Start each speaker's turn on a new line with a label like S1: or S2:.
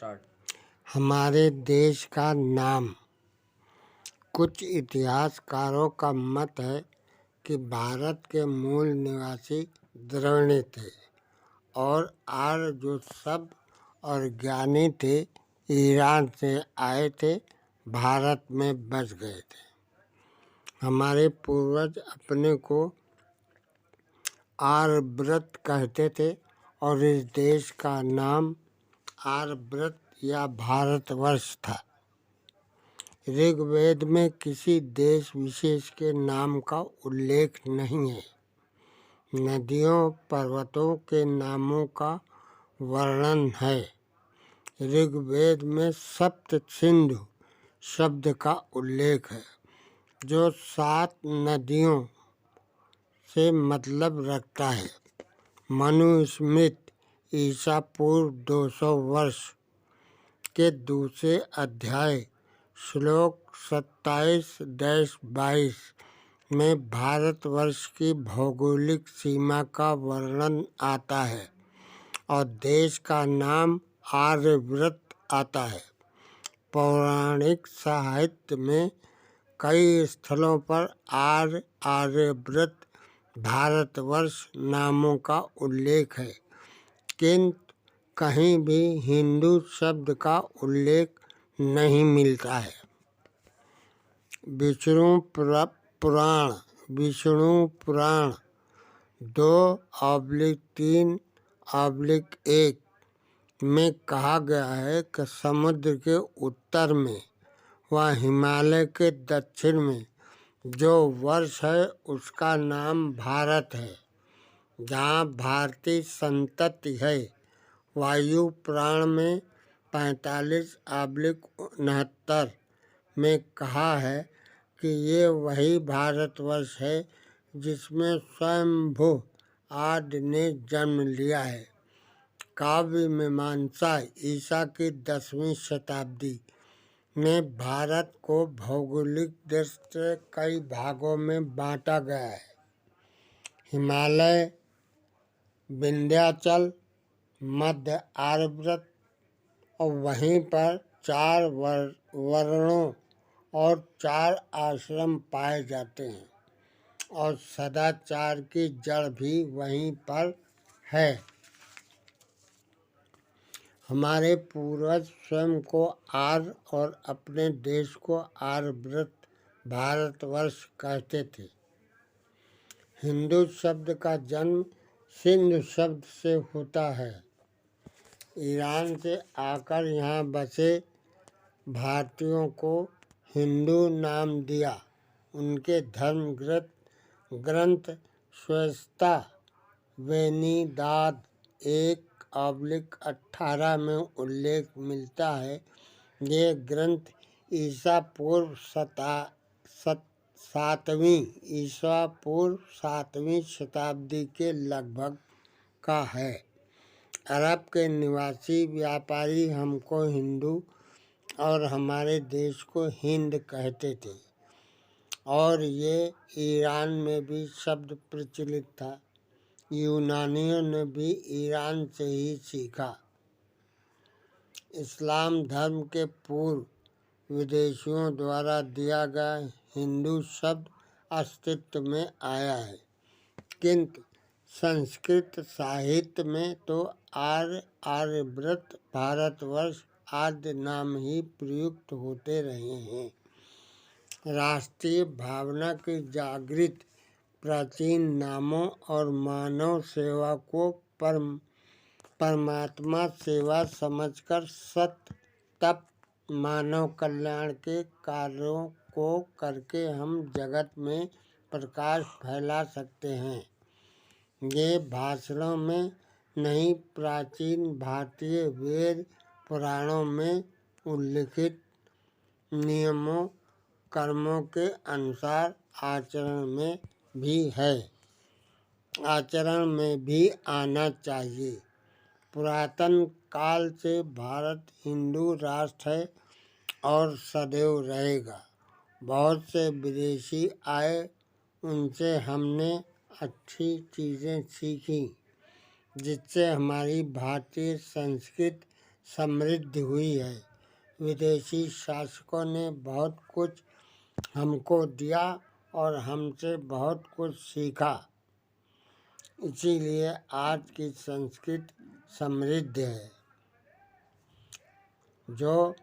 S1: Start.
S2: हमारे देश का नाम। कुछ इतिहासकारों का मत है कि भारत के मूल निवासी द्रविड़ थे और आर्य जो शब्द और ज्ञानी थे ईरान से आए थे, भारत में बस गए थे। हमारे पूर्वज अपने को आर्यव्रत कहते थे और इस देश का नाम आर्यव्रत या भारतवर्ष था। ऋग्वेद में किसी देश विशेष के नाम का उल्लेख नहीं है। नदियों पर्वतों के नामों का वर्णन है। ऋग्वेद में सप्त सिंधु शब्द का उल्लेख है, जो 7 नदियों से मतलब रखता है। मनुस्मृति ईसा पूर्व 200 वर्ष के दूसरे अध्याय श्लोक 27-22 में भारतवर्ष की भौगोलिक सीमा का वर्णन आता है और देश का नाम आर्यव्रत आता है। पौराणिक साहित्य में कई स्थलों पर आर्यव्रत भारतवर्ष नामों का उल्लेख है, किंतु कहीं भी हिंदू शब्द का उल्लेख नहीं मिलता है। विष्णु पुराण 2/3/1 में कहा गया है कि समुद्र के उत्तर में व हिमालय के दक्षिण में जो वर्ष है उसका नाम भारत है। जहाँ भारतीय संतति है। वायु पुराण में 45/69 में कहा है कि ये वही भारतवर्ष है जिसमें स्वयंभू आदि ने जन्म लिया है। काव्य मीमांसा ईसा की 10वीं शताब्दी में भारत को भौगोलिक दृष्टि से कई भागों में बांटा गया है। हिमालय, विंध्याचल, मध्य आर्यव्रत और वहीं पर 4 वर्णों और 4 आश्रम पाए जाते हैं और सदाचार की जड़ भी वहीं पर है। हमारे पूर्वज स्वयं को आर्य और अपने देश को आर्यव्रत भारतवर्ष कहते थे। हिंदू शब्द का जन्म सिंधु शब्द से होता है। ईरान से आकर यहाँ बसे भारतीयों को हिंदू नाम दिया। उनके धर्म ग्रंथ श्वेता वेनिदाद 1/18 में उल्लेख मिलता है। ये ग्रंथ ईसा पूर्व 7वीं शताब्दी के लगभग का है। अरब के निवासी व्यापारी हमको हिंदू और हमारे देश को हिंद कहते थे और ये ईरान में भी शब्द प्रचलित था। यूनानियों ने भी ईरान से ही सीखा। इस्लाम धर्म के पूर्व विदेशियों द्वारा दिया गया हिंदू शब्द अस्तित्व में आया है, किंतु संस्कृत साहित्य में तो आर्यव्रत भारतवर्ष आदि नाम ही प्रयुक्त होते रहे हैं। राष्ट्रीय भावना की जागृत प्राचीन नामों और मानव सेवा को परमात्मा सेवा समझकर सत्य तप मानव कल्याण के कार्यों को करके हम जगत में प्रकाश फैला सकते हैं। ये भाषणों में नहीं, प्राचीन भारतीय वेद पुराणों में उल्लिखित नियमों कर्मों के अनुसार आचरण में भी आना चाहिए। पुरातन काल से भारत हिंदू राष्ट्र है और सदैव रहेगा। बहुत से विदेशी आए, उनसे हमने अच्छी चीज़ें सीखी, जिससे हमारी भारतीय संस्कृति समृद्ध हुई है। विदेशी शासकों ने बहुत कुछ हमको दिया और हमसे बहुत कुछ सीखा, इसीलिए आज की संस्कृति समृद्ध है। जो